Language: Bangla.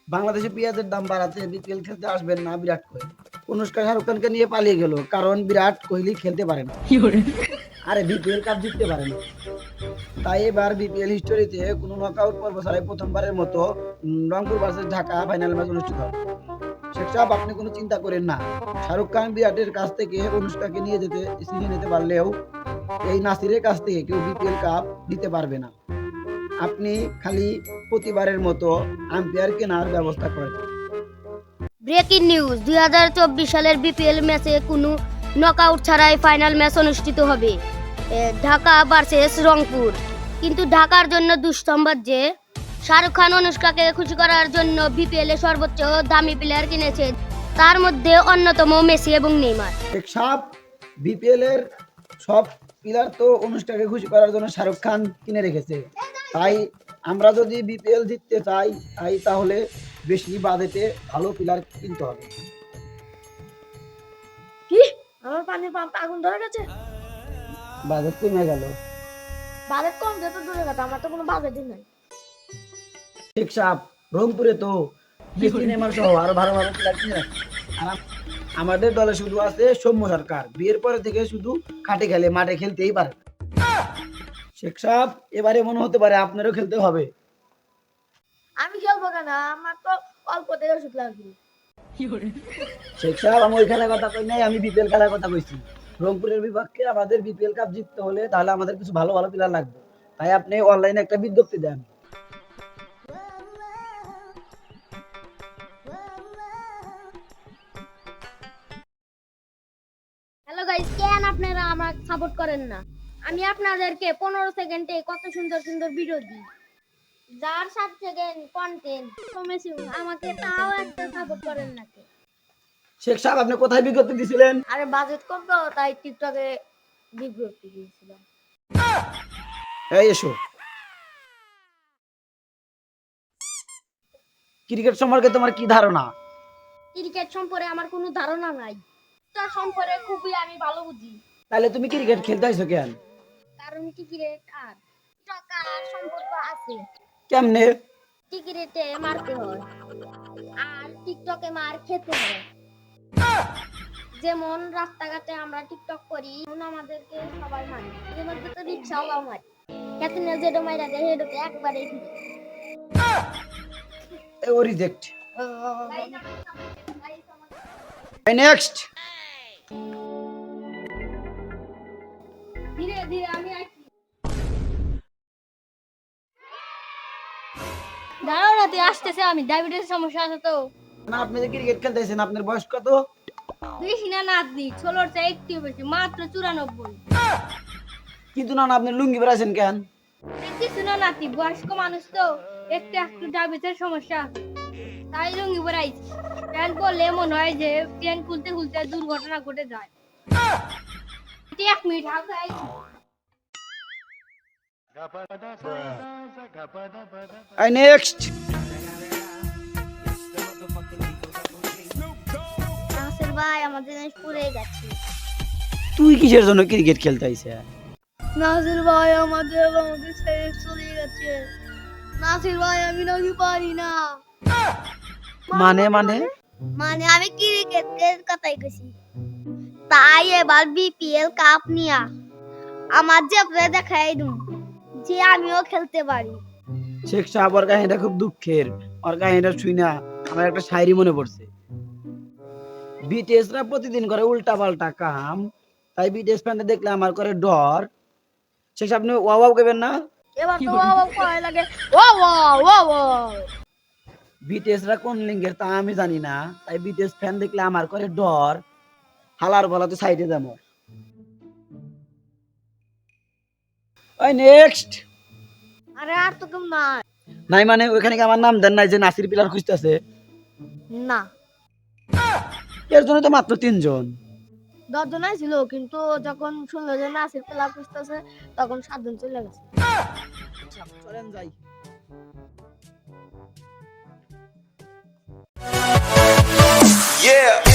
বাংলাদেশে পেঁয়াজের দাম বাড়াতে বিপিএল খেলতে আসবেন না বিরাট কোহলি। অনুষ্কা শাহরুখ খানকে নিয়ে পালিয়ে গেল কারণ বিরাট কোহলি খেলতে পারে না, আরে বিপিএল কাপ জিততে পারে না। তাই এবার বিপিএল হিস্টোরিতে কোনো নকআউট পর্ব ছাড়াই প্রথমবারের মতো Rangpur versus Dhaka final match অনুষ্ঠিত হবে। শেখ সাহেব, আপনি কোনো চিন্তা করেন না। শাহরুখ খান বিরাটের কাছ থেকে অনুষ্কাকে নিয়ে নিতে পারলেও এই নাসিরের কাছ থেকে কেউ বিপিএল কাপ দিতে পারবে না। আপনি খালি প্রতিবারের মতো আম্পায়ার কেনার ব্যবস্থা করেন। ব্রেকিং নিউজ, 2024 সালের বিপিএল ম্যাচে কোনো নকআউট ছাড়াই ফাইনাল ম্যাচ অনুষ্ঠিত হবে ঢাকা ভার্সেস রংপুর। কিন্তু ঢাকার জন্য দুঃসংবাদ যে শাহরুখ খান অনুষ্কাকে খুশি করার জন্য বিপিএল এর সর্বোচ্চ দামি প্লেয়ার কিনেছে, তার মধ্যে অন্যতম মেসি এবং নেইমার। শেখ সাহেব, বিপিএল এর সব প্লেয়ার তো অনুষ্কাকে খুশি করার জন্য শাহরুখ খান কিনে রেখেছে। তাই আমরা যদি বিপিএল জিততে চাই তাহলে বেশি বাজেটে ভালো প্লেয়ার কিনতে হবে। কি আমার পানির পাম্প আগুন ধরে গেছে? বাজেট কমে গেল। বাজেট কম যত দূরে কথা, আমার তো কোনো বাজেটই নাই। শেখ সাহেব, রংপুরে তো মেসি নেইমার সহ আরো ভালো ভালো প্লেয়ার কিনে রাখছে। আর আমাদের দলে শুধু আছে সৌম্য সরকার, বিয়ের পরে থেকে শুধু খাটে খেলে, মাঠে খেলতেই পারে। শেখ সাহেব, এবারে মনে হতে পারে আপনারও খেলতে হবে। আমি খেলবো কেন? আমার তো অল্প থেকে ওষুধ লাগবে। শেখ সাহেব, আমি ওই খেলার কথা কই নাই, আমি বিপিএল খেলার কথা কইছি। রংপুরের বিপক্ষে আমাদের বিপিএল কাপ জিততে হলে তাহলে আমাদের কিছু ভালো ভালো প্লেয়ার লাগবে। তাই আপনি অনলাইনে একটা বিজ্ঞপ্তি দেন। হ্যালো গাইস, কেন আপনারা আমাকে সাপোর্ট করেন না? আমি আপনাদেরকে 15 সেকেন্ডে কত সুন্দর সুন্দর ভিডিও দিই, যার 7 সেকেন্ড কন্টেন্ট কমেছি, আমাকে তাও একটা সাপোর্ট করেন না। শেখ সাহেব, আপনি কোথায় বিজ্ঞপ্তি দিছিলেন? আরে বাজেট কম তো, তাই টিকটকে বিজ্ঞপ্তি দিয়েছিলাম। এই এসো। ক্রিকেট সম্পর্কে তোমার কি ধারণা? ক্রিকেট সম্পর্কে আমার কোনো ধারণা নাই, তার সম্পর্কে খুবই আমি ভালো বুঝি। তাহলে তুমি ক্রিকেট খেলতে আইছো কেন? কারণ ক্রিকেট আর টাকার সম্পর্ক আছে। কেমনে? ক্রিকেটে মারতে হয় আর টিকটকে মার খেতে হয়। যেমন রাস্তাঘাটে আমরা টিকটক করি, আমাদেরকে সবাই মানে, এর মধ্যে তো রিক্সাওয়ালাও মারে। কেতনে যেটা মাইরা দেয় হেডতে একবারে ও রিজেক্ট। নেক্সট। ধীরে ধীরে আমি আইছি। দাঁড়াও না, তুই আসতেছে, আমি ডায়াবেটিস সমস্যা আছে তো। না, আপনি যে ক্রিকেট খেলতেছেন, আপনার বয়স কত? বেশি না নাতনি, 16 চেয়ে একটু বেশি, মাত্র 94। কিন্তু না, আপনি লুঙ্গি পরাছেন কেন? কিছু না নাতি, বয়স্ক মানুষ তো একটু একটু ডায়াবেটিসের সমস্যা আছে, তাই লুঙ্গি পরাইছি। প্যান্ট পরলে মনে হয় যে প্যান্ট খুলতে খুলতে দুর্ঘটনা ঘটে যায়। 1 মিনিট হালকাই। নেক্সট। নাসির ভাই, আমাদের জিনিস পুড়ে গেছে। তুই কিসের জন্য ক্রিকেট খেলতে আইছে? নাসির ভাই, আমাদের ছেড়ে চলে গেছে। নাসির ভাই, আমি নাকি পারি না। মানে মানে মানে আমি ক্রিকেটের কথাই কইছি। তাই এবার বিপিএল কাপ নিয়া আমার যে আপনারা দেখাই দিন যে আমিও খেলতে পারি। শেখ সাহেব, ওর কাহিনীটা খুব দুঃখের। ওর কাহিনীটা শুইনা আমার একটা শায়রি মনে পড়ছে। বিটিএসরা প্রতিদিন করে উল্টা পাল্টা কাম, তাই বিটিএস ফ্যানটা দেখলে আমার করে ডর। শেখ সাহেব, আপনি ওয়াও ওয়াও করবেন না। এবার তো ওয়াও কয় লাগে, ওয়াও ওয়াও ওয়াও। বিটিএসরা কোন লিঙ্গের তা আমি জানি না, তাই বিটিএস ফ্যান দেখলে আমার করে ডর। হালার বলা তো সাইডে যাবো। ওই নেক্সট। আরে আর তো কেউ নাই। নাই মানে ওখানে কি আমার নাম দেন নাই যে নাসির পিলার খুঁজতেছে? না, এর জন্য তো মাত্র 3 জন। 10 জনই ছিল, কিন্তু যখন শুনলো যে নাসির প্লাস খুঁজতেছে তখন 7 জন চলে গেছে। চলেন যাই। Yeah.